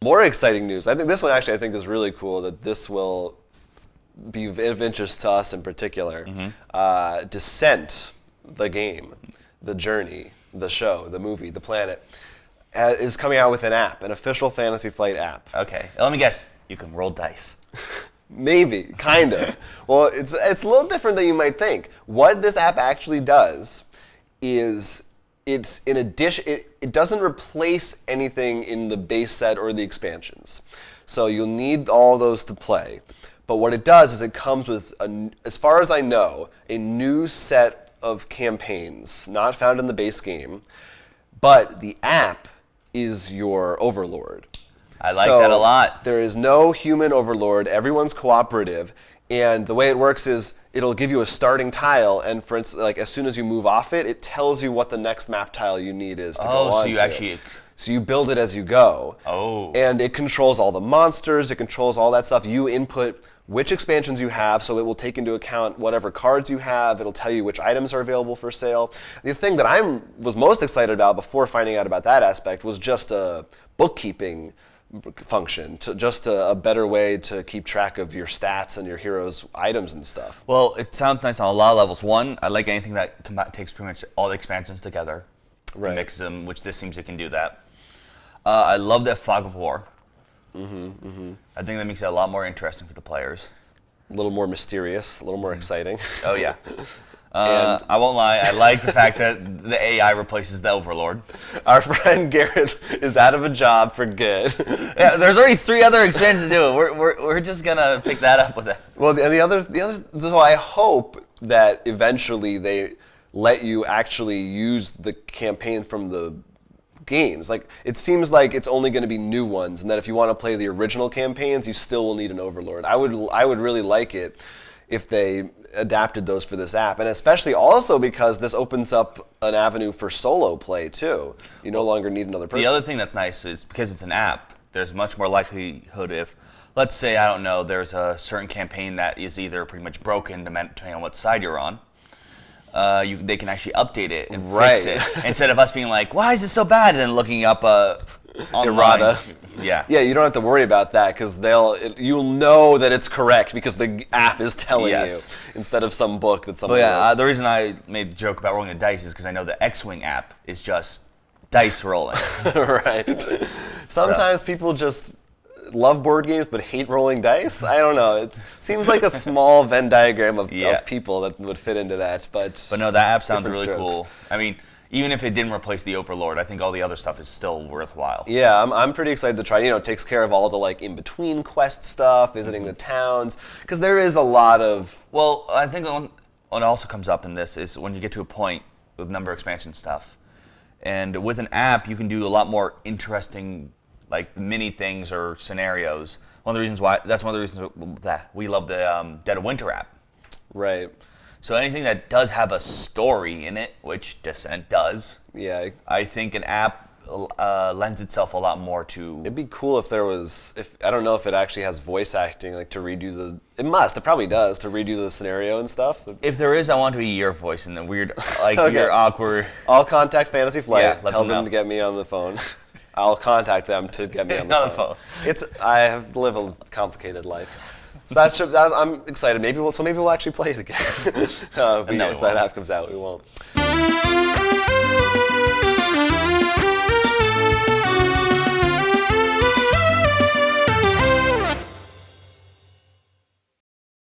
More exciting news. I think this one actually I think is really cool that this will be of interest to us in particular. Descent, the game, the journey, the show, the movie, the planet, is coming out with an app, an official Fantasy Flight app. Okay, let me guess. You can roll dice. Maybe, kind of. Well, it's a little different than you might think. What this app actually does is it's in addition. It doesn't replace anything in the base set or the expansions. So you'll need all those to play. But what it does is it comes with, as far as I know, a new set of campaigns, not found in the base game. But the app is your overlord. I like that a lot. There is no human overlord. Everyone's cooperative, and the way it works is it'll give you a starting tile, and for instance, like as soon as you move off it, it tells you what the next map tile you need is to go on. So you actually. So you build it as you go. Oh. And it controls all the monsters. It controls all that stuff. You input which expansions you have, so it will take into account whatever cards you have. It'll tell you which items are available for sale. The thing that I was most excited about before finding out about that aspect was just a bookkeeping function, just a better way to keep track of your stats and your heroes' items and stuff. Well, it sounds nice on a lot of levels. One, I like anything that takes pretty much all the expansions together, and mixes them, which this seems it can do that. I love that Fog of War. I think that makes it a lot more interesting for the players. A little more mysterious, a little more exciting. Oh yeah. I won't lie, I like the fact that the AI replaces the Overlord. Our friend Garrett is out of a job for good. Yeah, there's already 3 other expansions to do it. We're just gonna pick that up with it. Well, and the others. So I hope that eventually they let you actually use the campaign from the games. Like, it seems like it's only going to be new ones, and that if you want to play the original campaigns, you still will need an Overlord. I would really like it if they adapted those for this app, and especially also because this opens up an avenue for solo play too. You no longer need another person. The other thing that's nice is because it's an app, there's much more likelihood if, let's say, I don't know, there's a certain campaign that is either pretty much broken depending on what side you're on. They can actually update it and fix it instead of us being like, "Why is it so bad?" and then looking up online. Errata. Yeah. Yeah, you don't have to worry about that because you'll know that it's correct because the app is telling you instead of some book that someone wrote. The reason I made the joke about rolling the dice is because I know the X-Wing app is just dice rolling. Right. Sometimes people just love board games but hate rolling dice. I don't know. It seems like a small Venn diagram of people that would fit into that. But no, that app sounds really cool. I mean, even if it didn't replace the Overlord, I think all the other stuff is still worthwhile. Yeah, I'm pretty excited to try. You know, it takes care of all the like in-between quest stuff, visiting the towns, because there is a lot of... Well, I think what also comes up in this is when you get to a point with number expansion stuff. And with an app, you can do a lot more interesting like mini things or scenarios. That's one of the reasons that we love the Dead of Winter app. Right. So anything that does have a story in it, which Descent does, I think an app lends itself a lot more to... It'd be cool if there was... I don't know if it actually has voice acting, like to redo the... It must. It probably does, to redo the scenario and stuff. If there is, I want it to be your voice in the weird, like weird, awkward... I'll contact Fantasy Flight. Yeah, tell them to get me on the phone. I'll contact them to get me on the phone. I live a complicated life. So I'm excited. Maybe we'll actually play it again. If that app comes out, we won't.